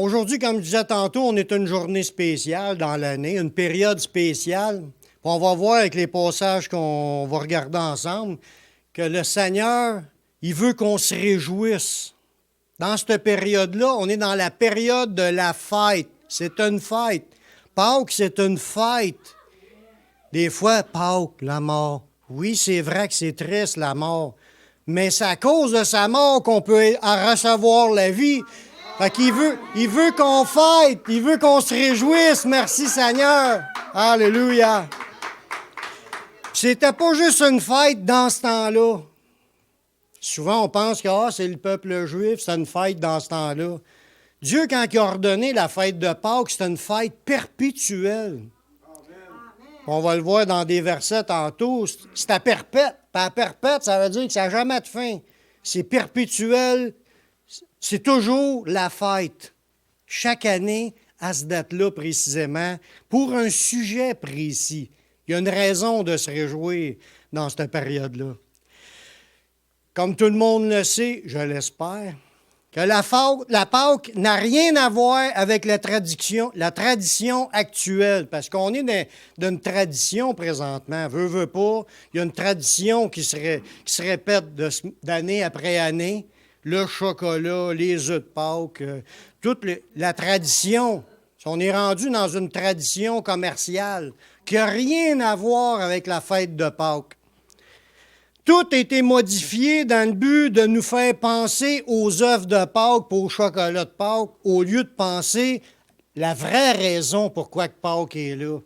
Aujourd'hui, comme je disais tantôt, on est une journée spéciale dans l'année, une période spéciale. On va voir avec les passages qu'on va regarder ensemble que le Seigneur, il veut qu'on se réjouisse. Dans cette période-là, on est dans la période de la fête. C'est une fête. Pâques, c'est une fête. Des fois, Pâques, la mort. Oui, c'est vrai que c'est triste, la mort. Mais c'est à cause de sa mort qu'on peut recevoir la vie. Fait qu'il veut qu'on fête, il veut qu'on se réjouisse. Merci Seigneur. Alléluia. C'était pas juste une fête dans ce temps-là. Souvent, on pense que c'est le peuple juif, c'est une fête dans ce temps-là. Dieu, quand il a ordonné la fête de Pâques, c'est une fête perpétuelle. On va le voir dans des versets tantôt. C'est à perpète. Pas à perpète, ça veut dire que ça n'a jamais de fin. C'est perpétuel. C'est toujours la fête. Chaque année, à cette date-là précisément, pour un sujet précis. Il y a une raison de se réjouir dans cette période-là. Comme tout le monde le sait, je l'espère, que la Pâques n'a rien à voir avec la tradition actuelle, parce qu'on est d'une tradition présentement, veut pas, il y a une tradition qui se répète d'année après année, le chocolat, les œufs de Pâques, toute la tradition. On est rendu dans une tradition commerciale qui n'a rien à voir avec la fête de Pâques. Tout a été modifié dans le but de nous faire penser aux œufs de Pâques et au chocolat de Pâques, au lieu de penser la vraie raison pourquoi Pâques est là.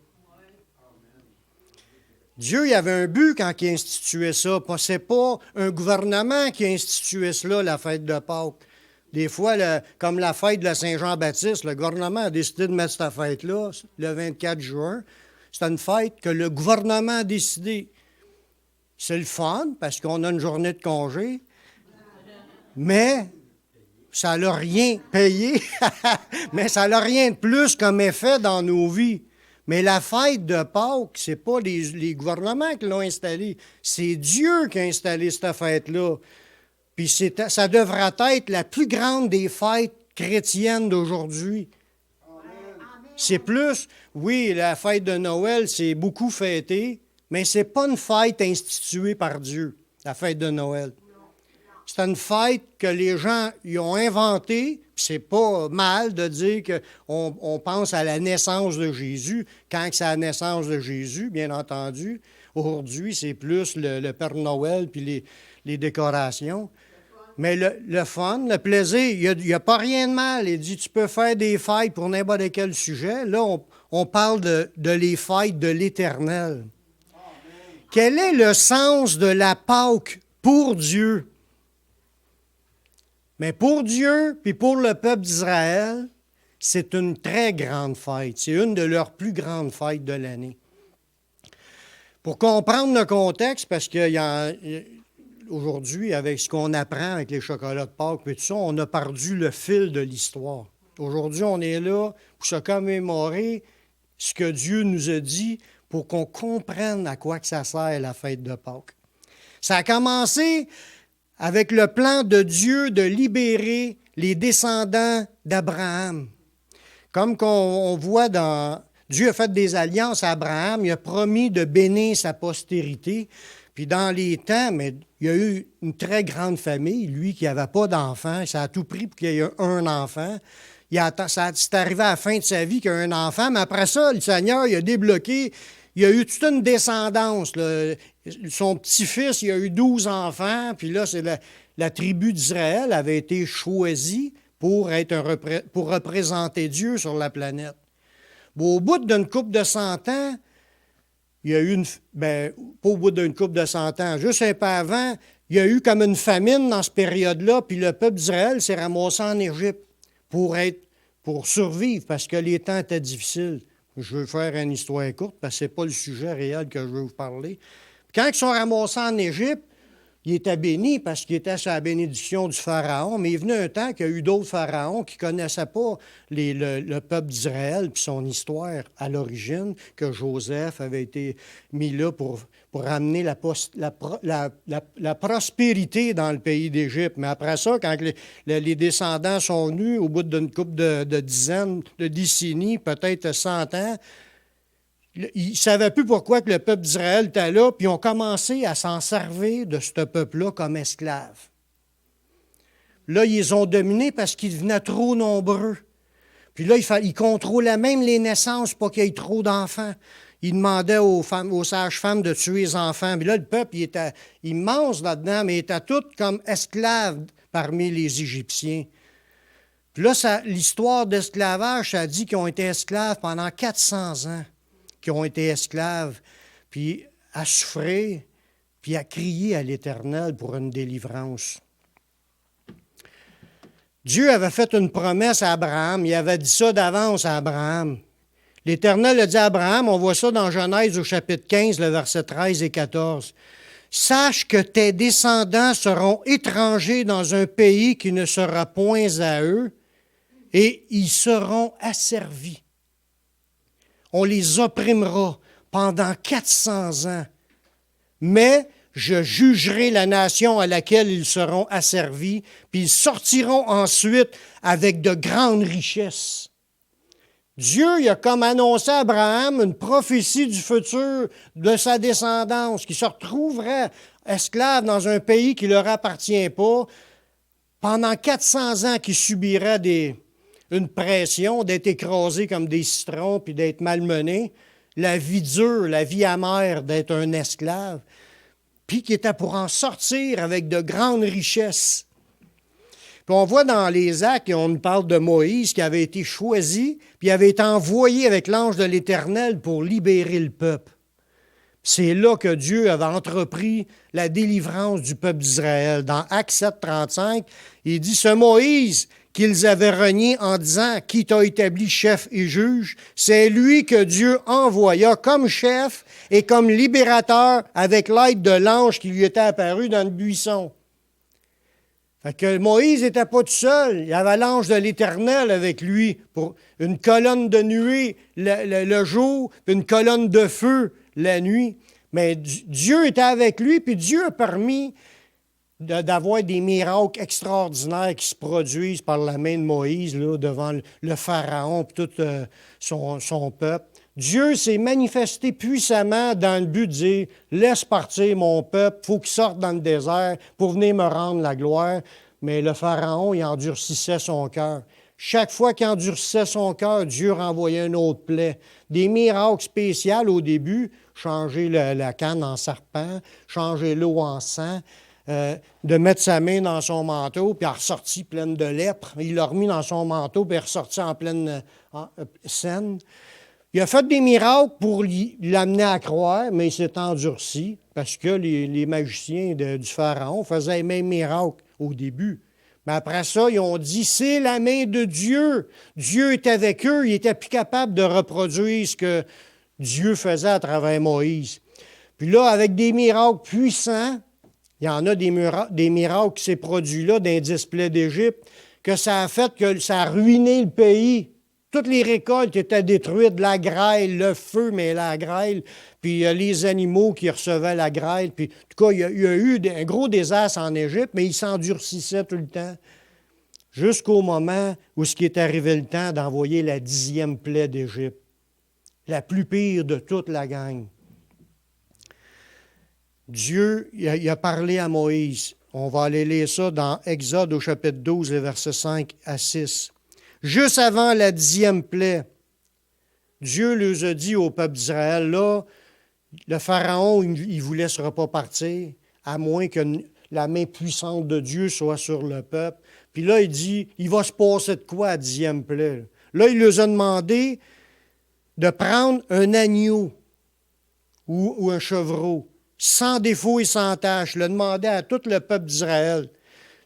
Dieu, il avait un but quand il instituait ça. Ce n'est pas un gouvernement qui a institué cela, la fête de Pâques. Des fois, comme la fête de la Saint-Jean-Baptiste, le gouvernement a décidé de mettre cette fête-là, le 24 juin. C'est une fête que le gouvernement a décidé. C'est le fun, parce qu'on a une journée de congé, mais ça n'a rien payé, mais ça n'a rien de plus comme effet dans nos vies. Mais la fête de Pâques, ce n'est pas les gouvernements qui l'ont installée, c'est Dieu qui a installé cette fête-là. Puis ça devrait être la plus grande des fêtes chrétiennes d'aujourd'hui. C'est plus, oui, la fête de Noël, c'est beaucoup fêté, mais ce n'est pas une fête instituée par Dieu, la fête de Noël. C'est une fête que les gens y ont inventée. C'est pas mal de dire qu'on pense à la naissance de Jésus. Quand c'est la naissance de Jésus, bien entendu, aujourd'hui, c'est plus le Père Noël puis les décorations. Mais le fun, le plaisir, il n'y a pas rien de mal. Il dit, tu peux faire des fêtes pour n'importe quel sujet. Là, on parle de les fêtes de l'Éternel. Quel est le sens de la Pâque pour Dieu? Mais pour Dieu, puis pour le peuple d'Israël, c'est une très grande fête. C'est une de leurs plus grandes fêtes de l'année. Pour comprendre le contexte, parce qu'aujourd'hui, avec ce qu'on apprend avec les chocolats de Pâques et tout ça, on a perdu le fil de l'histoire. Aujourd'hui, on est là pour se commémorer ce que Dieu nous a dit pour qu'on comprenne à quoi que ça sert la fête de Pâques. Ça a commencé avec le plan de Dieu de libérer les descendants d'Abraham. Comme on voit Dieu a fait des alliances à Abraham, il a promis de bénir sa postérité. Puis dans les temps, mais il y a eu une très grande famille, lui qui n'avait pas d'enfant, ça a tout pris pour qu'il y ait un enfant. C'est arrivé à la fin de sa vie qu'il y a un enfant, mais après ça, le Seigneur, il a débloqué, il y a eu toute une descendance. Là. Son petit-fils, il a eu 12 enfants, puis là, c'est la tribu d'Israël avait été choisie pour représenter Dieu sur la planète. Bon, au bout d'une couple de 100 ans, il y a eu pas au bout d'une couple de 100 ans, juste un peu avant, il y a eu comme une famine dans cette période-là, puis le peuple d'Israël s'est ramassé en Égypte pour survivre, parce que les temps étaient difficiles. Je veux faire une histoire courte, parce que ce n'est pas le sujet réel que je veux vous parler. Puis quand ils sont ramassés en Égypte, il était béni parce qu'il était sous la bénédiction du Pharaon, mais il venait un temps qu'il y a eu d'autres pharaons qui ne connaissaient pas le peuple d'Israël puis son histoire à l'origine, que Joseph avait été mis là pour amener la prospérité dans le pays d'Égypte. Mais après ça, quand les descendants sont venus, au bout d'une couple de dizaines, de décennies, peut-être 100 ans, ils ne savaient plus pourquoi que le peuple d'Israël était là, puis ils ont commencé à s'en servir de ce peuple-là comme esclaves. Là, ils les ont dominés parce qu'ils devenaient trop nombreux. Puis là, ils contrôlaient même les naissances pour qu'il y ait trop d'enfants. Ils demandaient aux sages-femmes de tuer les enfants. Puis là, le peuple, il était immense là-dedans, mais il était tous comme esclaves parmi les Égyptiens. Puis là, l'histoire d'esclavage, ça dit qu'ils ont été esclaves pendant 400 ans. Qui ont été esclaves, puis à souffrir, puis à crier à l'Éternel pour une délivrance. Dieu avait fait une promesse à Abraham, il avait dit ça d'avance à Abraham. L'Éternel a dit à Abraham, on voit ça dans Genèse au chapitre 15, le verset 13 et 14. « Sache que tes descendants seront étrangers dans un pays qui ne sera point à eux, et ils seront asservis. On les opprimera pendant 400 ans. Mais je jugerai la nation à laquelle ils seront asservis, puis ils sortiront ensuite avec de grandes richesses. » Dieu il a comme annoncé à Abraham une prophétie du futur de sa descendance, qui se retrouverait esclave dans un pays qui ne leur appartient pas, pendant 400 ans qui subirait une pression d'être écrasé comme des citrons puis d'être malmené, la vie dure, la vie amère d'être un esclave, puis qui était pour en sortir avec de grandes richesses. Puis on voit dans les Actes, on nous parle de Moïse qui avait été choisi, puis avait été envoyé avec l'ange de l'Éternel pour libérer le peuple. C'est là que Dieu avait entrepris la délivrance du peuple d'Israël. Dans Actes 7, 35, il dit « Ce Moïse qu'ils avaient renié en disant « Qui t'a établi chef et juge », c'est lui que Dieu envoya comme chef et comme libérateur avec l'aide de l'ange qui lui était apparu dans le buisson. » Fait que Moïse n'était pas tout seul. Il y avait l'ange de l'Éternel avec lui pour une colonne de nuée le jour, puis une colonne de feu la nuit. Mais Dieu était avec lui, puis Dieu a permis d'avoir des miracles extraordinaires qui se produisent par la main de Moïse là, devant le Pharaon et tout son peuple. Dieu s'est manifesté puissamment dans le but de dire « Laisse partir mon peuple, il faut qu'il sorte dans le désert pour venir me rendre la gloire. » Mais le Pharaon, il endurcissait son cœur. Chaque fois qu'il endurcissait son cœur, Dieu renvoyait une autre plaie. Des miracles spéciaux au début, changer la canne en serpent, changer l'eau en sang, de mettre sa main dans son manteau, puis elle est ressortie pleine de lèpre. Il l'a remis dans son manteau, puis elle est ressortie en pleine saine. Il a fait des miracles pour l'amener à croire, mais il s'est endurci parce que les magiciens du Pharaon faisaient les mêmes miracles au début. Mais après ça, ils ont dit, c'est la main de Dieu. Dieu est avec eux. Ils n'étaient plus capables de reproduire ce que Dieu faisait à travers Moïse. Puis là, avec des miracles puissants, il y en a des miracles qui s'est produits là, dans les 10 plaies d'Égypte, que ça a fait que ça a ruiné le pays. Toutes les récoltes étaient détruites, la grêle, le feu, mais la grêle, puis les animaux qui recevaient la grêle. Puis, en tout cas, il y a eu un gros désastre en Égypte, mais il s'endurcissait tout le temps, jusqu'au moment où ce qui est arrivé le temps d'envoyer la 10e plaie d'Égypte, la plus pire de toute la gang. Dieu il a parlé à Moïse. On va aller lire ça dans Exode au chapitre 12, les versets 5 à 6. Juste avant la 10e plaie, Dieu leur a dit au peuple d'Israël, là, le Pharaon, il ne vous laissera pas partir, à moins que la main puissante de Dieu soit sur le peuple. Puis là, il dit, il va se passer de quoi à la 10e plaie? Là, il leur a demandé de prendre un agneau ou un chevreau, sans défaut et sans tache. Il a demandé à tout le peuple d'Israël.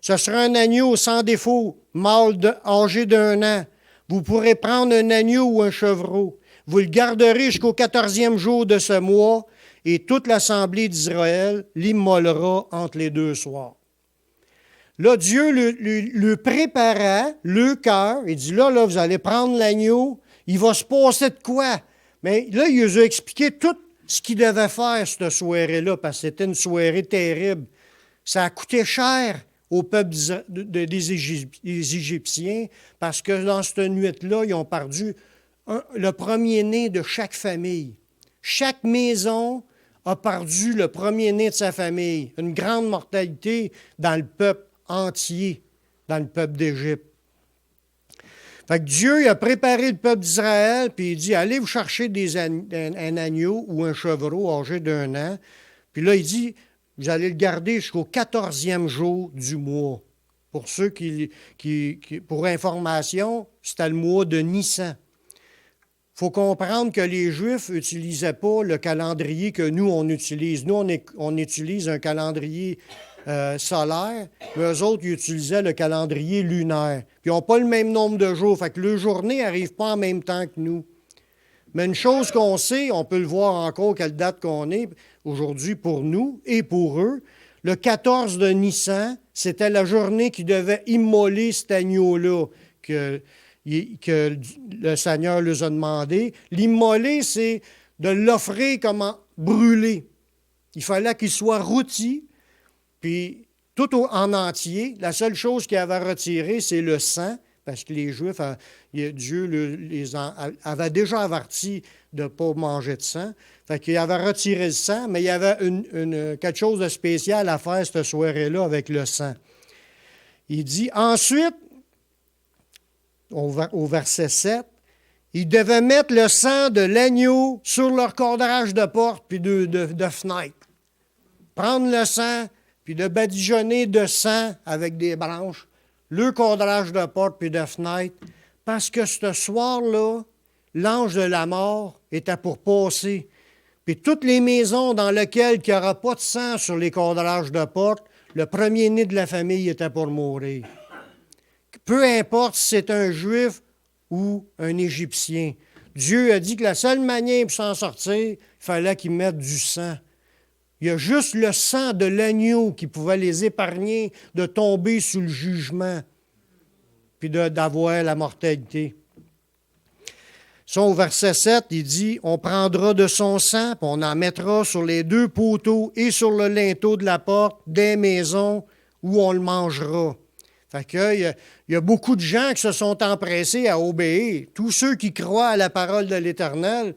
Ce sera un agneau sans défaut, mâle âgé d'1 an. Vous pourrez prendre un agneau ou un chevreau. Vous le garderez jusqu'au 14e jour de ce mois et toute l'assemblée d'Israël l'immolera entre les deux soirs. Là, Dieu le prépara, le cœur. Il dit, là, vous allez prendre l'agneau, il va se passer de quoi? Mais là, il nous a expliqué tout ce qu'il devait faire cette soirée-là, parce que c'était une soirée terrible. Ça a coûté cher au peuple des Égyptiens, parce que dans cette nuit-là, ils ont perdu le premier-né de chaque famille. Chaque maison a perdu le premier-né de sa famille. Une grande mortalité dans le peuple entier, dans le peuple d'Égypte. Fait que Dieu a préparé le peuple d'Israël, puis il dit, allez vous chercher un agneau ou un chevreau âgé d'1 an. Puis là, il dit, vous allez le garder jusqu'au 14e jour du mois. Pour ceux pour information, c'était le mois de Nissan. Il faut comprendre que les Juifs n'utilisaient pas le calendrier que nous, on utilise. Nous, on utilise un calendrier solaire, mais eux autres, ils utilisaient le calendrier lunaire. Puis ils n'ont pas le même nombre de jours, fait que leur journée n'arrive pas en même temps que nous. Mais une chose qu'on sait, on peut le voir encore quelle date qu'on est aujourd'hui pour nous et pour eux, le 14 de Nissan, c'était la journée qui devait immoler cet agneau-là que le Seigneur leur a demandé. L'immoler, c'est de l'offrir comme brûlé. Il fallait qu'il soit rôti, puis tout en entier. La seule chose qu'il avait retiré, c'est le sang, parce que les Juifs, Dieu avait déjà averti de ne pas manger de sang. Fait qu'il avait retiré le sang, mais il y avait quelque chose de spécial à faire cette soirée-là avec le sang. Il dit, ensuite, au verset 7, ils devaient mettre le sang de l'agneau sur leur cadrage de porte puis de fenêtre. Prendre le sang, puis de badigeonner de sang avec des branches, le cadrage de porte puis de fenêtre, parce que ce soir-là, l'ange de la mort était pour passer. Puis toutes les maisons dans lesquelles il n'y aura pas de sang sur les cadrages de porte, le premier-né de la famille était pour mourir. Peu importe si c'est un Juif ou un Égyptien. Dieu a dit que la seule manière pour s'en sortir, il fallait qu'ils mettent du sang. Il y a juste le sang de l'agneau qui pouvait les épargner de tomber sous le jugement puis d'avoir la mortalité. Ça, au verset 7, il dit, on prendra de son sang, puis on en mettra sur les 2 poteaux et sur le linteau de la porte des maisons où on le mangera. Fait que, il y a beaucoup de gens qui se sont empressés à obéir. Tous ceux qui croient à la parole de l'Éternel,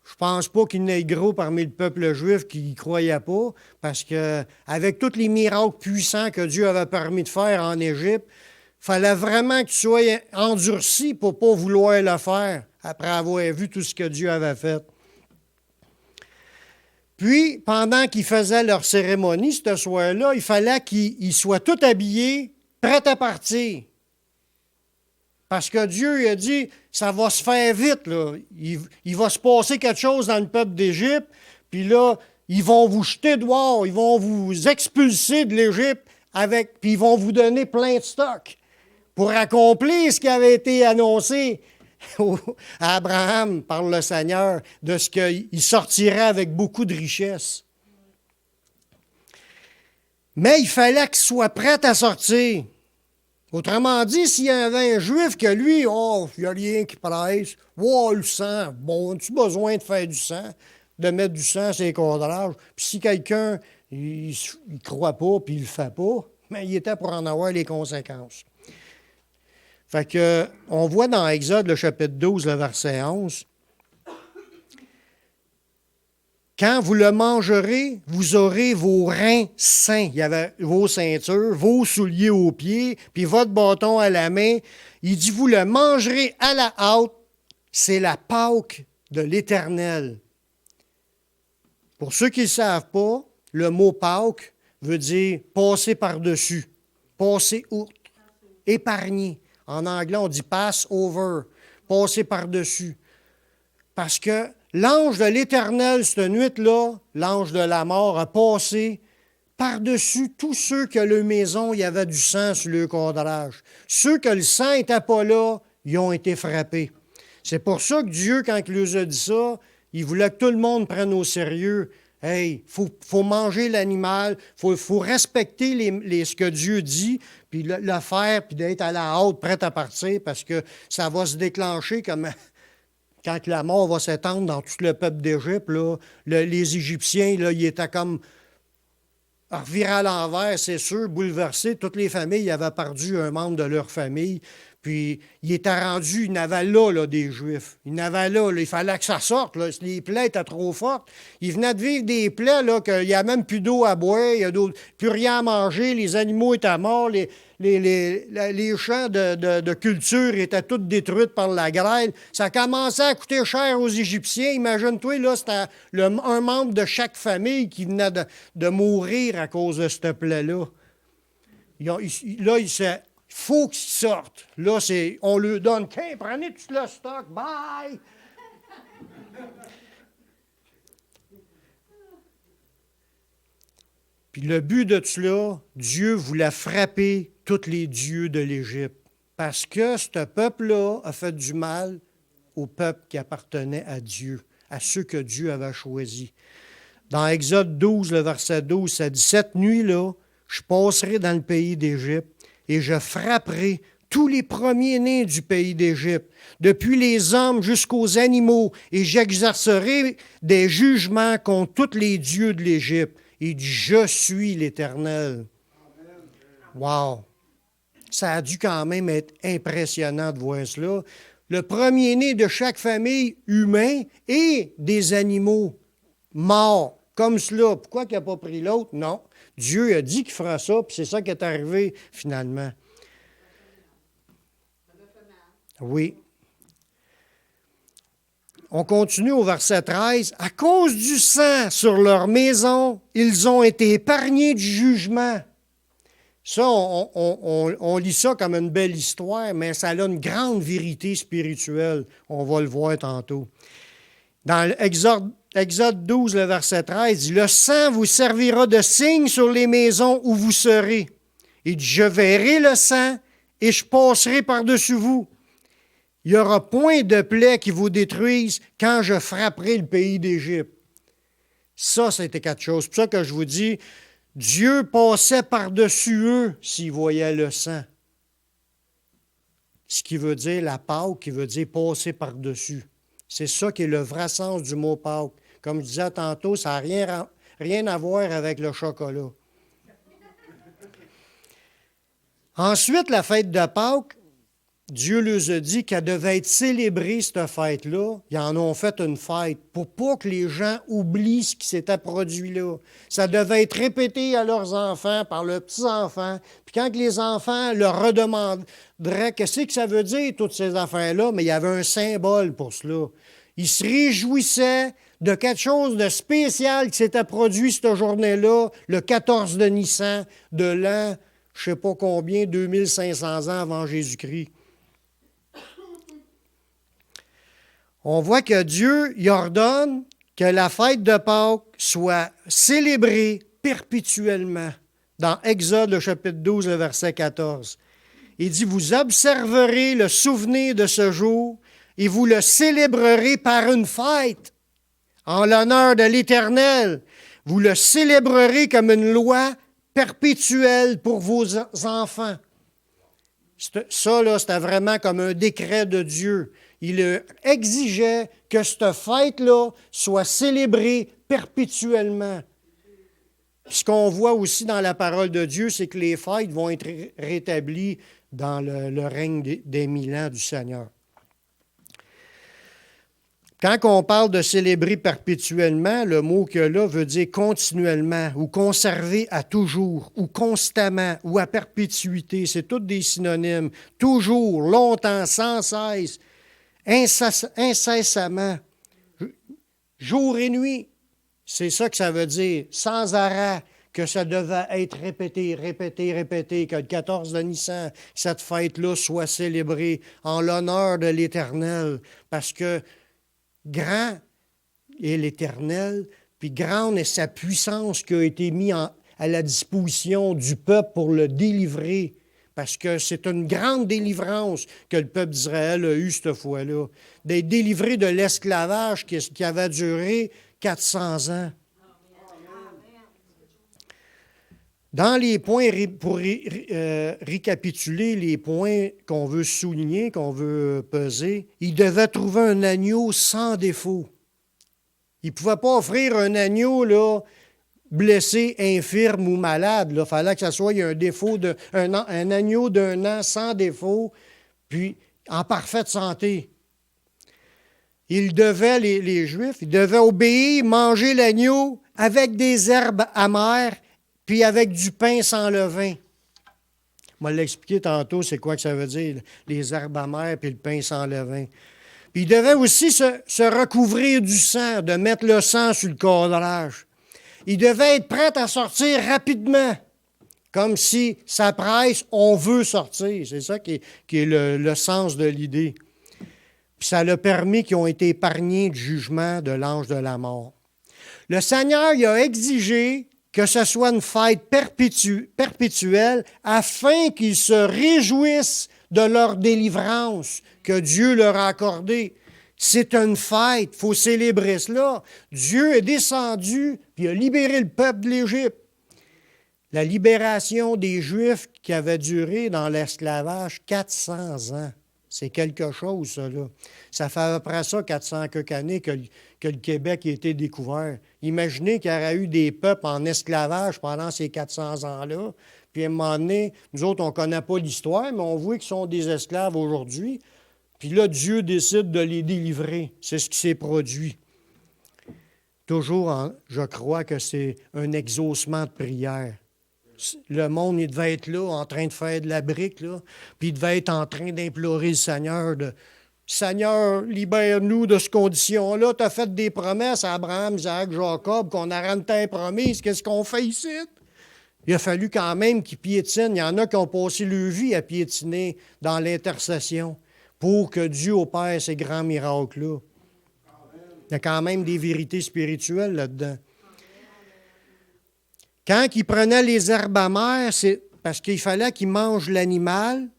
je ne pense pas qu'il y en ait gros parmi le peuple juif qui n'y croyait pas, parce que avec tous les miracles puissants que Dieu avait permis de faire en Égypte, il fallait vraiment que tu sois endurci pour ne pas vouloir le faire, après avoir vu tout ce que Dieu avait fait. Puis, pendant qu'ils faisaient leur cérémonie ce soir-là, il fallait qu'ils soient tous habillés, prêts à partir. Parce que Dieu a dit, ça va se faire vite, là. Il va se passer quelque chose dans le peuple d'Égypte, puis là, ils vont vous jeter dehors, ils vont vous expulser de l'Égypte, puis ils vont vous donner plein de stocks pour accomplir ce qui avait été annoncé à Abraham par le Seigneur, de ce qu'il sortirait avec beaucoup de richesses. Mais il fallait qu'il soit prêt à sortir. Autrement dit, s'il y avait un Juif que lui, il n'y a rien qui presse, le sang, bon, as-tu besoin de faire du sang, de mettre du sang sur les cadrages? Puis si quelqu'un, il ne croit pas, puis il ne le fait pas, mais il était pour en avoir les conséquences. Fait que, on voit dans Exode, le chapitre 12, le verset 11, « Quand vous le mangerez, vous aurez vos reins sains. » Il y avait vos ceintures, vos souliers aux pieds, puis votre bâton à la main. Il dit, « Vous le mangerez à la hâte. C'est la Pâque de l'Éternel. » Pour ceux qui ne savent pas, le mot Pâque veut dire « passer par-dessus »,« passer outre »,« épargner ». En anglais, on dit « pass over », « passer par-dessus ». Parce que l'ange de l'Éternel, cette nuit-là, l'ange de la mort, a passé par-dessus tous ceux que leur maison, il y avait du sang sur leur cadrage. Ceux que le sang n'était pas là, ils ont été frappés. C'est pour ça que Dieu, quand il leur a dit ça, il voulait que tout le monde prenne au sérieux Hey, faut manger l'animal, faut respecter ce que Dieu dit, puis le faire, puis d'être à la hâte, prêt à partir, parce que ça va se déclencher comme quand la mort va s'étendre dans tout le peuple d'Égypte. Là, les Égyptiens, là, ils étaient comme revirés à l'envers, c'est sûr, bouleversés. Toutes les familles avaient perdu un membre de leur famille. Puis, il était rendu, il n'avait là, des Juifs. Il n'avait là, il fallait que ça sorte. Là. Les plaies étaient trop fortes. Il venait de vivre des plaies, là, qu'il n'y a même plus d'eau à boire, il n'y a plus rien à manger, les animaux étaient morts, les champs de culture étaient tous détruits par la grêle. Ça commençait à coûter cher aux Égyptiens. Imagine-toi, là, c'était un membre de chaque famille qui venait de mourir à cause de cette plaie-là. Là, il faut qu'ils sortent. Là, on leur donne, tiens, prenez tout le stock, bye! Puis le but de cela, Dieu voulait frapper tous les dieux de l'Égypte. Parce que ce peuple-là a fait du mal au peuple qui appartenait à Dieu, à ceux que Dieu avait choisis. Dans Exode 12, le verset 12, ça dit « Cette nuit-là, je passerai dans le pays d'Égypte et je frapperai tous les premiers-nés du pays d'Égypte, depuis les hommes jusqu'aux animaux, et j'exercerai des jugements contre tous les dieux de l'Égypte. Il dit, je suis l'Éternel. » Wow! Ça a dû quand même être impressionnant de voir cela. Le premier-né de chaque famille humain et des animaux morts, comme cela. Pourquoi il n'a pas pris l'autre? Non. Dieu a dit qu'il fera ça, puis c'est ça qui est arrivé finalement. Oui. On continue au verset 13. « À cause du sang sur leur maison, ils ont été épargnés du jugement. » Ça, on lit ça comme une belle histoire, mais ça a une grande vérité spirituelle. On va le voir tantôt. Dans Exode 12, le verset 13, dit « Le sang vous servira de signe sur les maisons où vous serez. Il dit, je verrai le sang et je passerai par-dessus vous. Il n'y aura point de plaie qui vous détruise quand je frapperai le pays d'Égypte. » Ça, c'était quelque chose. C'est pour ça que je vous dis, Dieu passait par-dessus eux s'il voyait le sang. Ce qui veut dire la Pâque, qui veut dire passer par-dessus. C'est ça qui est le vrai sens du mot Pâque. Comme je disais tantôt, ça n'a rien à voir avec le chocolat. Ensuite, la fête de Pâques, Dieu leur a dit qu'elle devait être célébrée, cette fête-là. Ils en ont fait une fête pour pas que les gens oublient ce qui s'était produit là. Ça devait être répété à leurs enfants, par leurs petits-enfants. Puis quand les enfants leur redemanderaient qu'est-ce que ça veut dire, toutes ces affaires-là, mais il y avait un symbole pour cela. Ils se réjouissaient de quelque chose de spécial qui s'était produit cette journée-là, le 14 de Nissan, de l'an, je ne sais pas combien, 2500 ans avant Jésus-Christ. On voit que Dieu il ordonne que la fête de Pâques soit célébrée perpétuellement. Dans Exode, le chapitre 12, le verset 14. Il dit, « Vous observerez le souvenir de ce jour et vous le célébrerez par une fête en l'honneur de l'Éternel. Vous le célébrerez comme une loi perpétuelle pour vos enfants. » Ça, là, c'était vraiment comme un décret de Dieu. Il exigeait que cette fête-là soit célébrée perpétuellement. Puis ce qu'on voit aussi dans la parole de Dieu, c'est que les fêtes vont être rétablies dans le règne des 1000 ans du Seigneur. Quand on parle de célébrer perpétuellement, le mot que là veut dire continuellement, ou conserver à toujours, ou constamment, ou à perpétuité. C'est tous des synonymes. Toujours, longtemps, sans cesse, incessamment, jour et nuit. C'est ça que ça veut dire, sans arrêt, que ça devait être répété, que le 14 de Nissan, cette fête-là soit célébrée en l'honneur de l'Éternel, parce que grand est l'Éternel, puis grande est sa puissance qui a été mise à la disposition du peuple pour le délivrer. Parce que c'est une grande délivrance que le peuple d'Israël a eue cette fois-là. D'être délivré de l'esclavage qui avait duré 400 ans. Dans les points, pour récapituler les points qu'on veut souligner, qu'on veut peser, il devait trouver un agneau sans défaut. Il ne pouvait pas offrir un agneau là, blessé, infirme ou malade. Il fallait que ce soit un agneau d'un an sans défaut, puis en parfaite santé. Ils devaient, les Juifs, ils devaient obéir, manger l'agneau avec des herbes amères, puis avec du pain sans levain. Je vais l'expliquer tantôt, c'est quoi que ça veut dire, les herbes amères puis le pain sans levain. Puis ils devaient aussi se recouvrir du sang, de mettre le sang sur le cadrage. Ils devaient être prêts à sortir rapidement, comme si ça presse, on veut sortir. C'est ça qui est le sens de l'idée. Puis ça a permis qu'ils ont été épargnés du jugement de l'ange de la mort. Le Seigneur il a exigé que ce soit une fête perpétuelle afin qu'ils se réjouissent de leur délivrance que Dieu leur a accordée. C'est une fête, il faut célébrer cela. Dieu est descendu puis a libéré le peuple de l'Égypte. La libération des Juifs qui avait duré dans l'esclavage 400 ans. C'est quelque chose, ça, là. Ça fait après ça 400 quelques années que le Québec a été découvert. Imaginez qu'il y aurait eu des peuples en esclavage pendant ces 400 ans-là. Puis à un moment donné, nous autres, on ne connaît pas l'histoire, mais on voit qu'ils sont des esclaves aujourd'hui. Puis là, Dieu décide de les délivrer. C'est ce qui s'est produit. Toujours, je crois que c'est un exaucement de prière. Le monde, il devait être là, en train de faire de la brique, là, puis il devait être en train d'implorer le Seigneur Seigneur, libère-nous de cette condition-là. Tu as fait des promesses à Abraham, Isaac, Jacob, qu'on a rendu tes promesses. Qu'est-ce qu'on fait ici? Il a fallu quand même qu'ils piétinent. Il y en a qui ont passé leur vie à piétiner dans l'intercession pour que Dieu opère ces grands miracles-là. Il y a quand même des vérités spirituelles là-dedans. Quand ils prenaient les herbes amères, c'est parce qu'il fallait qu'ils mangent l'animal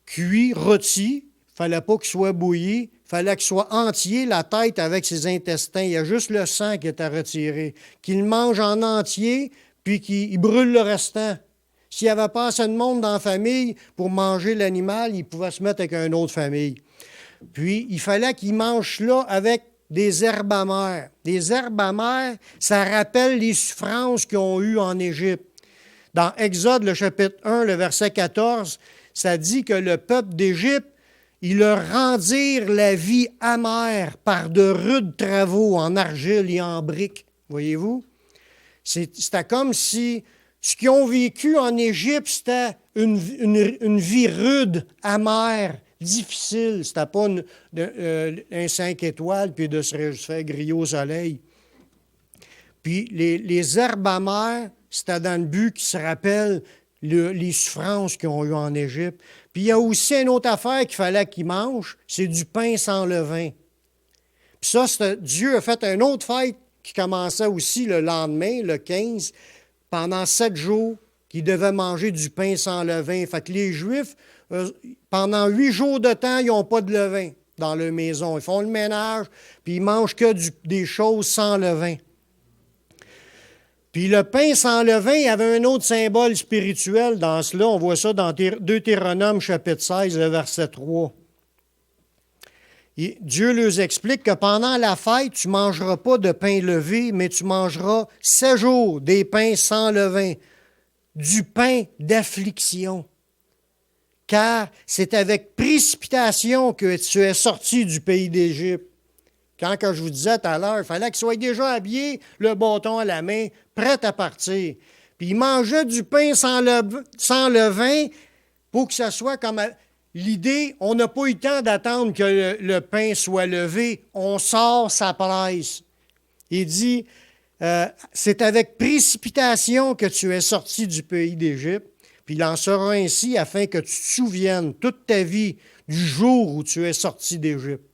cuit, rôti. Il ne fallait pas qu'il soit bouilli. Il fallait qu'il soit entier, la tête avec ses intestins. Il y a juste le sang qui est à retirer. Qu'il mange en entier, puis qu'il brûle le restant. S'il n'y avait pas assez de monde dans la famille pour manger l'animal, il pouvait se mettre avec une autre famille. Puis, il fallait qu'il mange cela avec des herbes amères. Des herbes amères, ça rappelle les souffrances qu'ils ont eues en Égypte. Dans Exode, le chapitre 1, le verset 14, ça dit que le peuple d'Égypte, ils leur rendirent la vie amère par de rudes travaux en argile et en briques. Voyez-vous? C'était comme si ce qu'ils ont vécu en Égypte, c'était une vie rude, amère, difficile. C'était pas un 5 étoiles puis de se faire griller au soleil. Puis les herbes amères, c'était dans le but qu'ils se rappellent les souffrances qu'ils ont eues en Égypte. Puis il y a aussi une autre affaire qu'il fallait qu'ils mangent, c'est du pain sans levain. Puis ça, Dieu a fait une autre fête qui commençait aussi le lendemain, le 15, pendant 7 jours, qu'ils devaient manger du pain sans levain. Fait que les Juifs, pendant 8 jours de temps, ils n'ont pas de levain dans leur maison. Ils font le ménage, puis ils mangent que des choses sans levain. Puis le pain sans levain, il y avait un autre symbole spirituel dans cela. On voit ça dans Deutéronome chapitre 16, le verset 3. Et Dieu leur explique que pendant la fête, tu ne mangeras pas de pain levé, mais tu mangeras 7 jours des pains sans levain, du pain d'affliction. Car c'est avec précipitation que tu es sorti du pays d'Égypte. Quand je vous disais tout à l'heure, il fallait qu'ils soient déjà habillés, le bâton à la main, prêts à partir. Puis ils mangeaient du pain sans levain pour que ça soit comme l'idée, on n'a pas eu le temps d'attendre que le pain soit levé, on sort sa presse. Il dit, c'est avec précipitation que tu es sorti du pays d'Égypte, puis il en sera ainsi afin que tu te souviennes toute ta vie du jour où tu es sorti d'Égypte.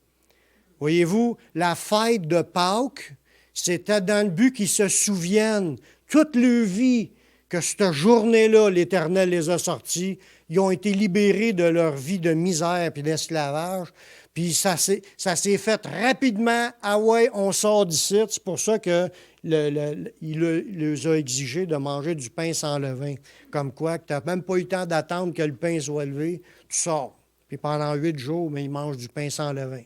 Voyez-vous, la fête de Pâques, c'était dans le but qu'ils se souviennent toute leur vie que cette journée-là, l'Éternel les a sortis. Ils ont été libérés de leur vie de misère et d'esclavage. Puis ça s'est fait rapidement. Ah ouais, on sort d'ici. C'est pour ça que il les a exigé de manger du pain sans levain. Comme quoi, que tu n'as même pas eu le temps d'attendre que le pain soit levé, tu sors. Puis pendant 8 jours, mais ils mangent du pain sans levain.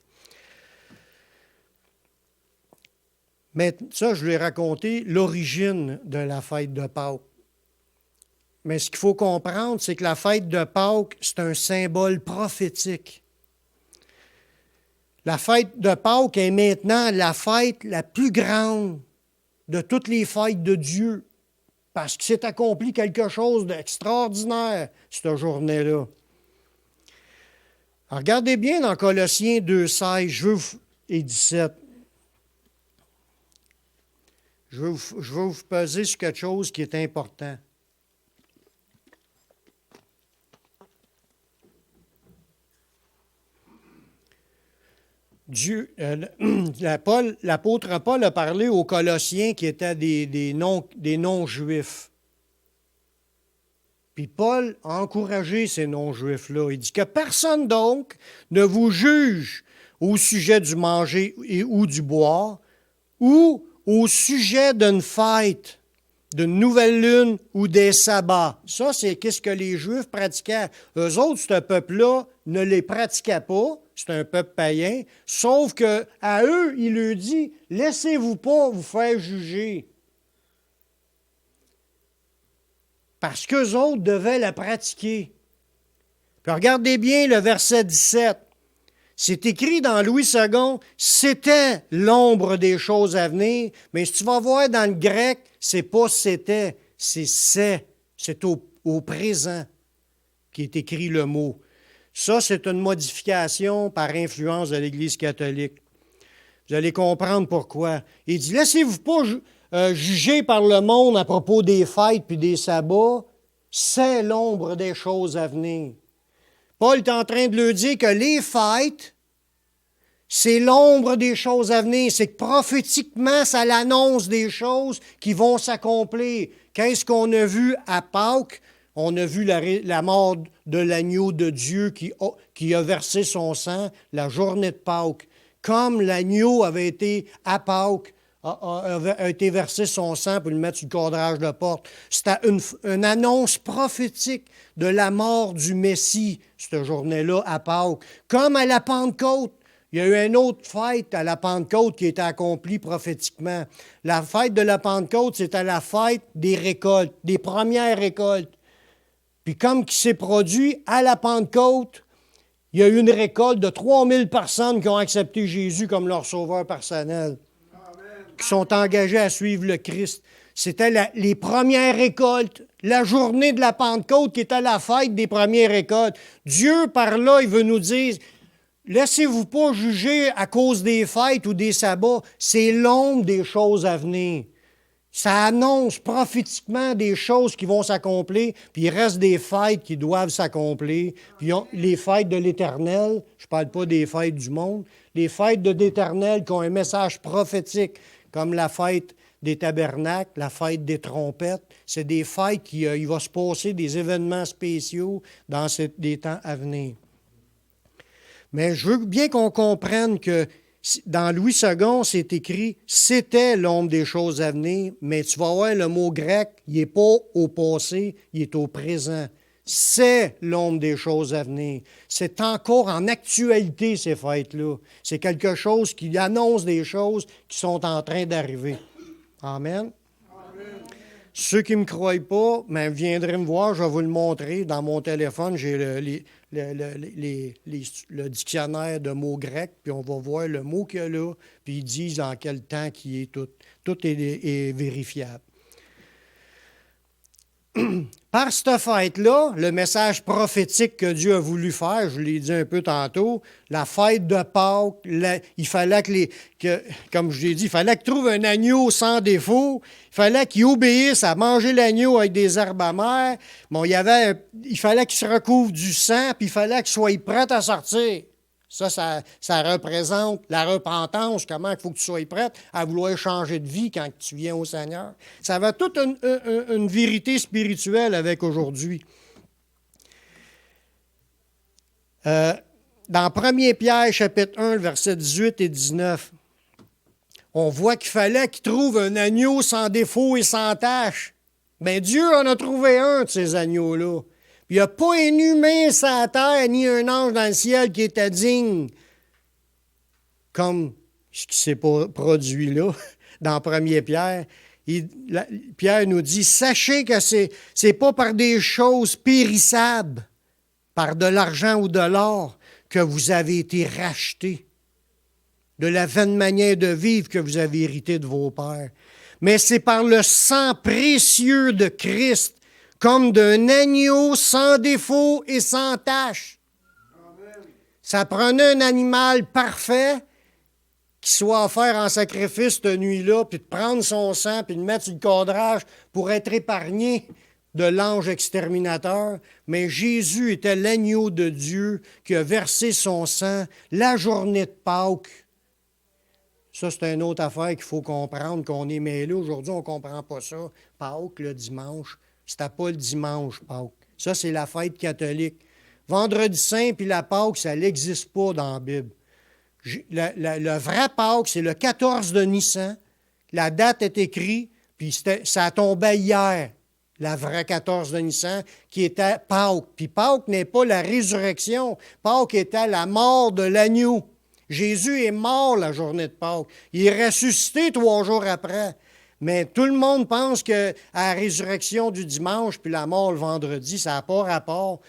Mais ça, je lui ai raconté l'origine de la fête de Pâques. Mais ce qu'il faut comprendre, c'est que la fête de Pâques, c'est un symbole prophétique. La fête de Pâques est maintenant la fête la plus grande de toutes les fêtes de Dieu, parce qu'il s'est accompli quelque chose d'extraordinaire cette journée-là. Alors, regardez bien dans Colossiens 2,16 et 17. Je veux vous peser sur quelque chose qui est important. L'apôtre Paul a parlé aux Colossiens qui étaient des non-juifs. Puis Paul a encouragé ces non-juifs-là. Il dit que personne donc ne vous juge au sujet du manger ou du boire, ou au sujet d'une fête, d'une nouvelle lune ou des sabbats. Ça, c'est qu'est-ce que les Juifs pratiquaient. Eux autres, ce peuple-là ne les pratiquait pas. C'est un peuple païen. Sauf qu'à eux, il leur dit, laissez-vous pas vous faire juger. Parce qu'eux autres devaient la pratiquer. Puis regardez bien le verset 17. C'est écrit dans Louis II, c'était l'ombre des choses à venir, mais si tu vas voir dans le grec, c'est pas c'était, c'est au présent qui est écrit le mot. Ça, c'est une modification par influence de l'Église catholique. Vous allez comprendre pourquoi. Il dit, laissez-vous pas juger par le monde à propos des fêtes puis des sabbats, c'est l'ombre des choses à venir. Paul est en train de leur dire que les fêtes, c'est l'ombre des choses à venir. C'est que prophétiquement, ça l'annonce des choses qui vont s'accomplir. Qu'est-ce qu'on a vu à Pâques? On a vu la mort de l'agneau de Dieu qui a versé son sang la journée de Pâques. Comme l'agneau avait été à Pâques, a été versé son sang pour le mettre sur le cadrage de porte. C'était une annonce prophétique de la mort du Messie, cette journée-là, à Pâques. Comme à la Pentecôte, il y a eu une autre fête à la Pentecôte qui a été accomplie prophétiquement. La fête de la Pentecôte, c'était la fête des récoltes, des premières récoltes. Puis comme qui s'est produit à la Pentecôte, il y a eu une récolte de 3000 personnes qui ont accepté Jésus comme leur sauveur personnel, qui sont engagés à suivre le Christ. C'était les premières récoltes, la journée de la Pentecôte qui était la fête des premières récoltes. Dieu, par là, il veut nous dire, laissez-vous pas juger à cause des fêtes ou des sabbats, c'est l'ombre des choses à venir. Ça annonce prophétiquement des choses qui vont s'accomplir, puis il reste des fêtes qui doivent s'accomplir. Puis les fêtes de l'Éternel, je ne parle pas des fêtes du monde, les fêtes de l'Éternel qui ont un message prophétique, comme la fête des tabernacles, la fête des trompettes. C'est des fêtes qui il va se passer des événements spéciaux dans des temps à venir. Mais je veux bien qu'on comprenne que dans Louis II, c'est écrit « c'était l'ombre des choses à venir », mais tu vas voir le mot grec, il n'est pas au passé, il est au présent. C'est l'ombre des choses à venir. C'est encore en actualité, ces fêtes-là. C'est quelque chose qui annonce des choses qui sont en train d'arriver. Amen. Ceux qui ne me croient pas, viendraient me voir, je vais vous le montrer. Dans mon téléphone, j'ai le dictionnaire de mots grecs, puis on va voir le mot qu'il y a là, puis ils disent en quel temps qui est tout. Tout est vérifiable. Par cette fête-là, le message prophétique que Dieu a voulu faire, je l'ai dit un peu tantôt, la fête de Pâques, il fallait comme je l'ai dit, il fallait qu'il trouve un agneau sans défaut, il fallait qu'il obéisse à manger l'agneau avec des herbes amères. Bon, il fallait qu'il se recouvre du sang, puis il fallait qu'il soit prêt à sortir. Ça représente la repentance, comment il faut que tu sois prête à vouloir changer de vie quand tu viens au Seigneur. Ça va toute une vérité spirituelle avec aujourd'hui. Dans 1 Pierre, chapitre 1, versets 18 et 19, On voit qu'il fallait qu'il trouve un agneau sans défaut et sans tache. Bien, Dieu en a trouvé un de ces agneaux-là. Puis il n'y a pas un humain sur la terre, ni un ange dans le ciel qui était digne, comme ce qui s'est produit là, dans 1 Pierre. Pierre nous dit, sachez que c'est pas par des choses périssables, par de l'argent ou de l'or, que vous avez été rachetés, de la vaine manière de vivre que vous avez hérité de vos pères. Mais c'est par le sang précieux de Christ, comme d'un agneau sans défaut et sans tache. Ça prenait un animal parfait qui soit offert en sacrifice cette nuit-là, puis de prendre son sang, puis de le mettre sur le cadrage pour être épargné de l'ange exterminateur. Mais Jésus était l'agneau de Dieu qui a versé son sang la journée de Pâques. Ça, c'est une autre affaire qu'il faut comprendre, qu'on est mêlé. Aujourd'hui, on ne comprend pas ça. Pâques, le dimanche, c'était pas le dimanche, Pâques. Ça, c'est la fête catholique. Vendredi saint puis la Pâques, ça n'existe pas dans la Bible. Le vrai Pâques, c'est le 14 de Nissan. La date est écrite, puis ça tombait hier, la vraie 14 de Nissan, qui était Pâques. Puis Pâques n'est pas la résurrection. Pâques était la mort de l'agneau. Jésus est mort la journée de Pâques. Il est ressuscité 3 jours après. Mais tout le monde pense qu'à la résurrection du dimanche, puis la mort le vendredi, ça n'a pas rapport.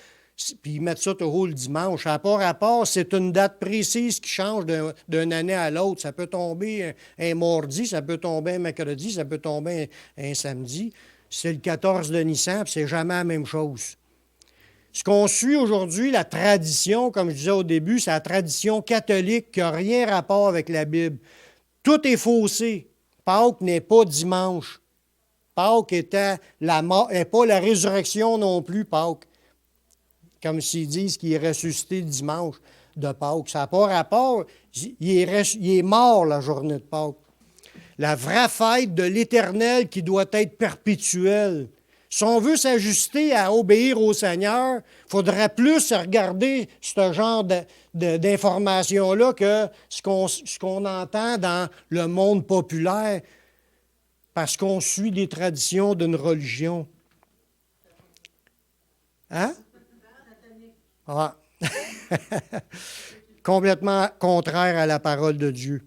Puis ils mettent ça toujours le dimanche. Ça n'a pas rapport, c'est une date précise qui change d'une année à l'autre. Ça peut tomber un mardi, ça peut tomber un mercredi, ça peut tomber un samedi. C'est le 14 de Nissan, puis c'est jamais la même chose. Ce qu'on suit aujourd'hui, la tradition, comme je disais au début, c'est la tradition catholique qui n'a rien rapport avec la Bible. Tout est faussé. Pâques n'est pas dimanche. Pâques était la mort, n'est pas la résurrection non plus, Pâques. Comme s'ils disent qu'il est ressuscité dimanche de Pâques. Ça n'a pas rapport. Il est mort la journée de Pâques. La vraie fête de l'Éternel qui doit être perpétuelle. Si on veut s'ajuster à obéir au Seigneur, il faudrait plus regarder ce genre d'informations-là que ce qu'on entend dans le monde populaire parce qu'on suit des traditions d'une religion. Hein? Ah. Complètement contraire à la parole de Dieu.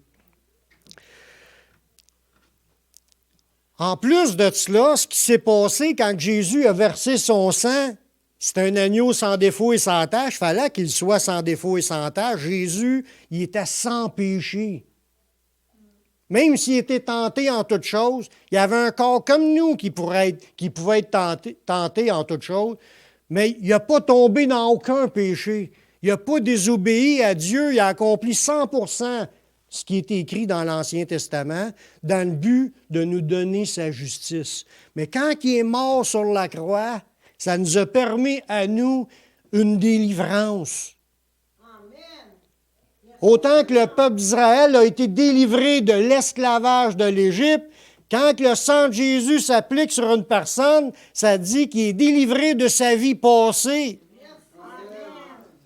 En plus de cela, ce qui s'est passé quand Jésus a versé son sang, c'est un agneau sans défaut et sans tache. Il fallait qu'il soit sans défaut et sans tache. Jésus, il était sans péché. Même s'il était tenté en toutes choses, il y avait un corps comme nous qui pouvait être tenté en toutes choses, mais il n'a pas tombé dans aucun péché. Il n'a pas désobéi à Dieu. Il a accompli 100% ce qui est écrit dans l'Ancien Testament, dans le but de nous donner sa justice. Mais quand il est mort sur la croix, ça nous a permis à nous une délivrance. Autant que le peuple d'Israël a été délivré de l'esclavage de l'Égypte, quand le sang de Jésus s'applique sur une personne, ça dit qu'il est délivré de sa vie passée.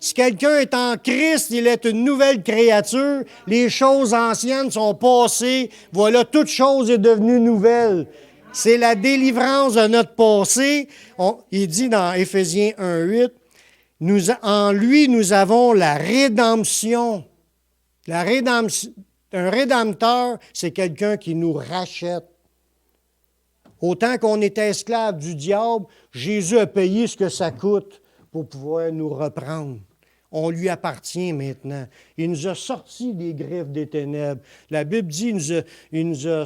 Si quelqu'un est en Christ, il est une nouvelle créature. Les choses anciennes sont passées. Voilà, toute chose est devenue nouvelle. C'est la délivrance de notre passé. Il dit dans Éphésiens 1:8, en lui, nous avons la rédemption. Un rédempteur, c'est quelqu'un qui nous rachète. Autant qu'on était esclave du diable, Jésus a payé ce que ça coûte pour pouvoir nous reprendre. On lui appartient maintenant. Il nous a sortis des griffes des ténèbres. La Bible dit qu'il nous a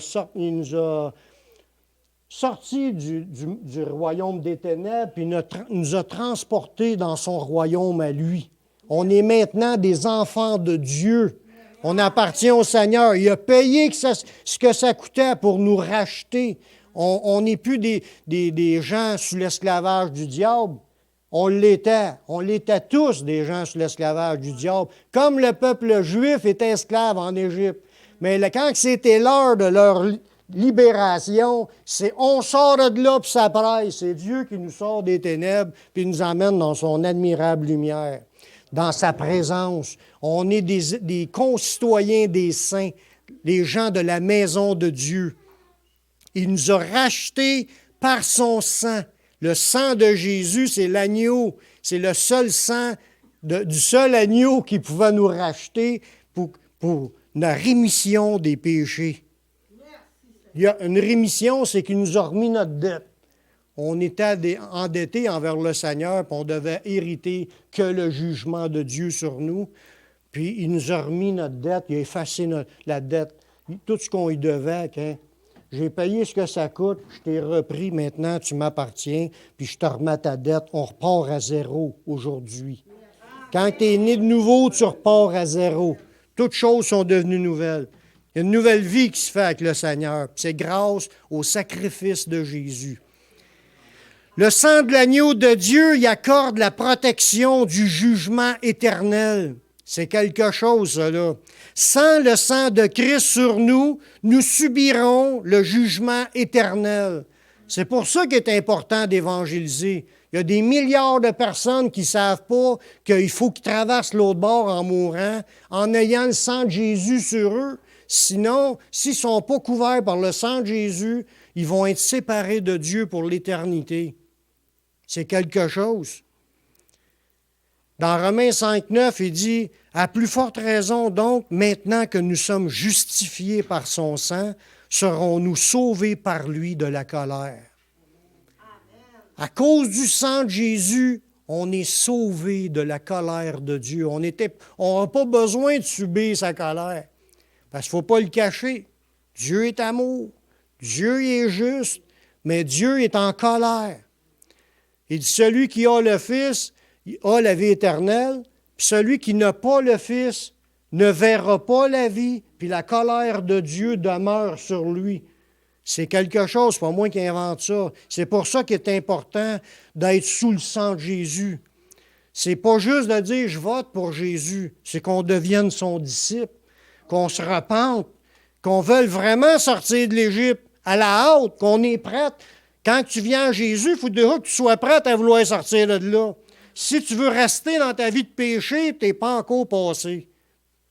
sortis du royaume des ténèbres, puis il nous a transportés dans son royaume à lui. On est maintenant des enfants de Dieu. On appartient au Seigneur. Il a payé ce que ça coûtait pour nous racheter. On n'est plus des gens sous l'esclavage du diable. On l'était. On l'était tous, des gens sous l'esclavage du diable. Comme le peuple juif était esclave en Égypte. Mais quand c'était l'heure de leur libération, on sort de là puis ça presse. C'est Dieu qui nous sort des ténèbres puis nous emmène dans son admirable lumière, dans sa présence. On est des concitoyens des saints les gens de la maison de Dieu. Il nous a rachetés par son sang. Le sang de Jésus, c'est l'agneau. C'est le seul sang du seul agneau qui pouvait nous racheter pour la rémission des péchés. Il y a une rémission, c'est qu'il nous a remis notre dette. On était endettés envers le Seigneur, puis on devait hériter que le jugement de Dieu sur nous. Puis il nous a remis notre dette, il a effacé la dette, tout ce qu'on y devait. Hein. J'ai payé ce que ça coûte, je t'ai repris, maintenant tu m'appartiens, puis je te remets ta dette. On repart à zéro aujourd'hui. Quand tu es né de nouveau, tu repars à zéro. Toutes choses sont devenues nouvelles. Il y a une nouvelle vie qui se fait avec le Seigneur. C'est grâce au sacrifice de Jésus. Le sang de l'agneau de Dieu y accorde la protection du jugement éternel. C'est quelque chose, ça, là. Sans le sang de Christ sur nous, nous subirons le jugement éternel. C'est pour ça qu'il est important d'évangéliser. Il y a des milliards de personnes qui ne savent pas qu'il faut qu'ils traversent l'autre bord en mourant, en ayant le sang de Jésus sur eux. Sinon, s'ils ne sont pas couverts par le sang de Jésus, ils vont être séparés de Dieu pour l'éternité. C'est quelque chose. Dans Romains 5,9, il dit « À plus forte raison donc, maintenant que nous sommes justifiés par son sang, serons-nous sauvés par lui de la colère. » À cause du sang de Jésus, on est sauvés de la colère de Dieu. On n'a pas besoin de subir sa colère. Parce qu'il ne faut pas le cacher. Dieu est amour. Dieu est juste, mais Dieu est en colère. Il dit, celui qui a le Fils a la vie éternelle, puis celui qui n'a pas le Fils ne verra pas la vie, puis la colère de Dieu demeure sur lui. C'est quelque chose, c'est pas moi qui invente ça. C'est pour ça qu'il est important d'être sous le sang de Jésus. C'est pas juste de dire « je vote pour Jésus », c'est qu'on devienne son disciple, qu'on se repente, qu'on veuille vraiment sortir de l'Égypte à la hâte, qu'on est prête. Quand tu viens à Jésus, il faut déjà que tu sois prête à vouloir sortir de là. Si tu veux rester dans ta vie de péché, tu n'es pas encore passé.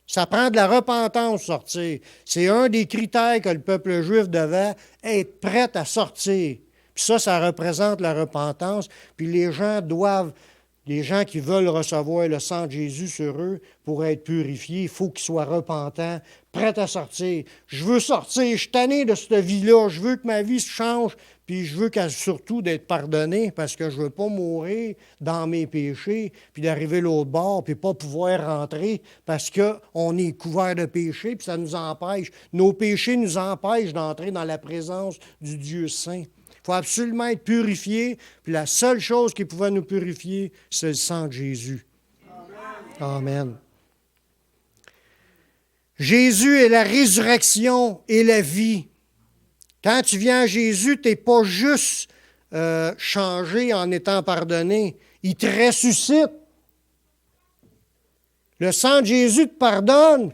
Ça prend de la repentance sortir. C'est un des critères que le peuple juif devait être prêt à sortir. Puis ça représente la repentance. Puis les gens qui veulent recevoir le sang de Jésus sur eux pour être purifiés, il faut qu'ils soient repentants, prêts à sortir. Je veux sortir, je suis tanné de cette vie-là, je veux que ma vie se change, puis je veux surtout d'être pardonné parce que je ne veux pas mourir dans mes péchés, puis d'arriver l'autre bord, puis pas pouvoir rentrer parce qu'on est couvert de péchés, puis ça nous empêche. Nos péchés nous empêchent d'entrer dans la présence du Dieu saint. Il faut absolument être purifié, puis la seule chose qui pouvait nous purifier, c'est le sang de Jésus. Amen. Amen. Jésus est la résurrection et la vie. Quand tu viens à Jésus, tu n'es pas juste changé en étant pardonné. Il te ressuscite. Le sang de Jésus te pardonne,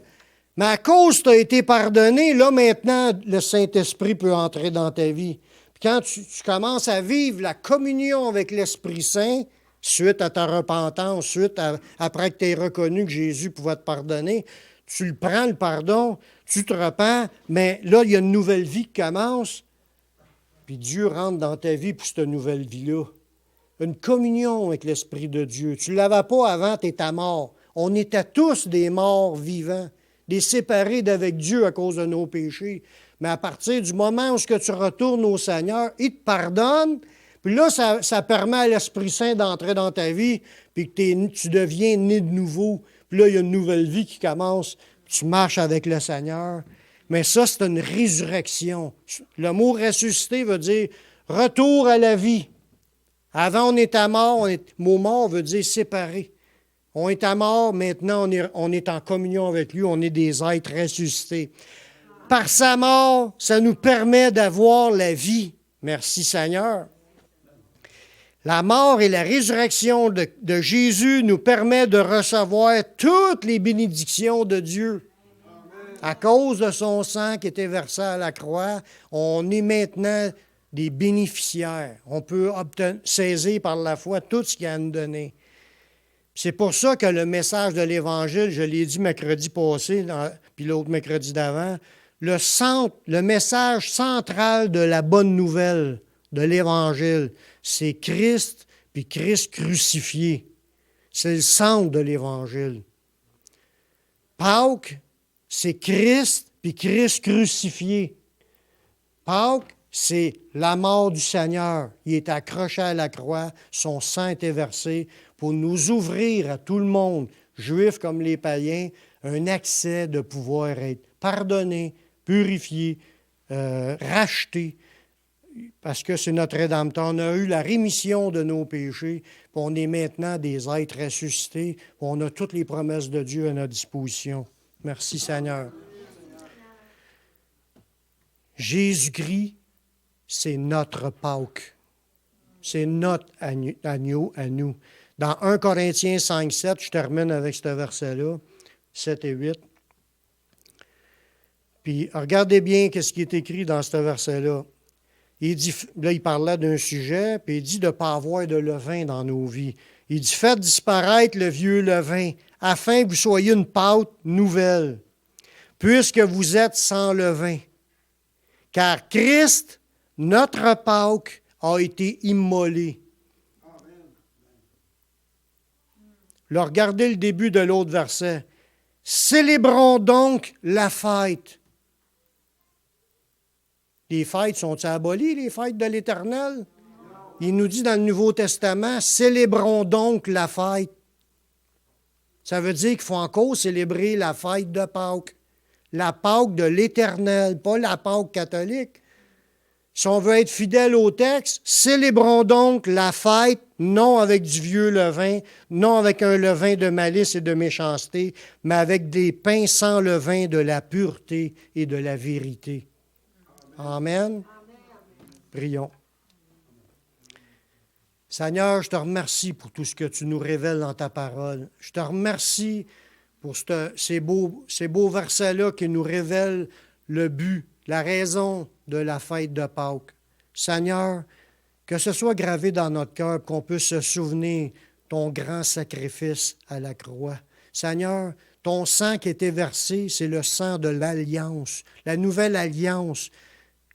mais à cause que tu as été pardonné, là maintenant, le Saint-Esprit peut entrer dans ta vie. Quand tu commences à vivre la communion avec l'Esprit Saint, suite à ta repentance, après que tu aies reconnu que Jésus pouvait te pardonner, tu le prends, le pardon, tu te repens, mais là, il y a une nouvelle vie qui commence, puis Dieu rentre dans ta vie pour cette nouvelle vie-là. Une communion avec l'Esprit de Dieu. Tu ne l'avais pas avant, tu étais mort. On était tous des morts vivants, des séparés d'avec Dieu à cause de nos péchés. Mais à partir du moment où tu retournes au Seigneur, il te pardonne, puis là, ça permet à l'Esprit Saint d'entrer dans ta vie, puis que tu deviens né de nouveau. Puis là, il y a une nouvelle vie qui commence, tu marches avec le Seigneur. Mais ça, c'est une résurrection. Le mot « ressuscité » veut dire « retour à la vie ». Avant, on était mort, le mot « mort » veut dire « séparé ». On était mort, maintenant, on est en communion avec lui, on est des êtres ressuscités. Par sa mort, ça nous permet d'avoir la vie. Merci Seigneur. La mort et la résurrection de Jésus nous permet de recevoir toutes les bénédictions de Dieu. À cause de son sang qui était versé à la croix, on est maintenant des bénéficiaires. On peut saisir par la foi tout ce qu'il a à nous donner. C'est pour ça que le message de l'Évangile, je l'ai dit mercredi passé, puis l'autre mercredi d'avant, le message central de la bonne nouvelle de l'Évangile, c'est Christ, puis Christ crucifié. C'est le centre de l'Évangile. Pâques, c'est Christ, puis Christ crucifié. Pâques, c'est la mort du Seigneur. Il est accroché à la croix, son sang était versé pour nous ouvrir à tout le monde, juifs comme les païens, un accès de pouvoir être pardonné, purifié, racheté, parce que c'est notre Rédempteur. On a eu la rémission de nos péchés, puis on est maintenant des êtres ressuscités, puis on a toutes les promesses de Dieu à notre disposition. Merci Seigneur. Jésus-Christ, c'est notre Pâques. C'est notre agneau à nous. Dans 1 Corinthiens 5, 7, je termine avec ce verset-là, 7 et 8. Puis regardez bien ce qui est écrit dans ce verset-là. Il dit, là, il parlait d'un sujet, puis il dit de ne pas avoir de levain dans nos vies. Il dit, faites disparaître le vieux levain, afin que vous soyez une pâte nouvelle, puisque vous êtes sans levain. Car Christ, notre Pâques, a été immolé. Là, regardez le début de l'autre verset. Célébrons donc la fête. Les fêtes sont-elles abolies, les fêtes de l'Éternel? Il nous dit dans le Nouveau Testament, célébrons donc la fête. Ça veut dire qu'il faut encore célébrer la fête de Pâques. La Pâques de l'Éternel, pas la Pâques catholique. Si on veut être fidèle au texte, célébrons donc la fête, non avec du vieux levain, non avec un levain de malice et de méchanceté, mais avec des pains sans levain de la pureté et de la vérité. Amen. Prions. Seigneur, je te remercie pour tout ce que tu nous révèles dans ta parole. Je te remercie pour ces beaux versets-là qui nous révèlent le but, la raison de la fête de Pâques. Seigneur, que ce soit gravé dans notre cœur, qu'on puisse se souvenir ton grand sacrifice à la croix. Seigneur, ton sang qui était versé, c'est le sang de l'alliance, la nouvelle alliance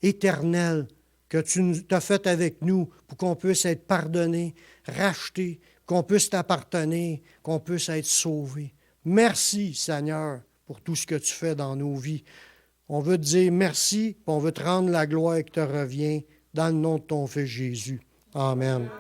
éternelle que tu as faite avec nous pour qu'on puisse être pardonné, racheté, qu'on puisse t'appartenir, qu'on puisse être sauvé. Merci, Seigneur, pour tout ce que tu fais dans nos vies. On veut te dire merci, puis on veut te rendre la gloire qui te revient dans le nom de ton Fils Jésus. Amen.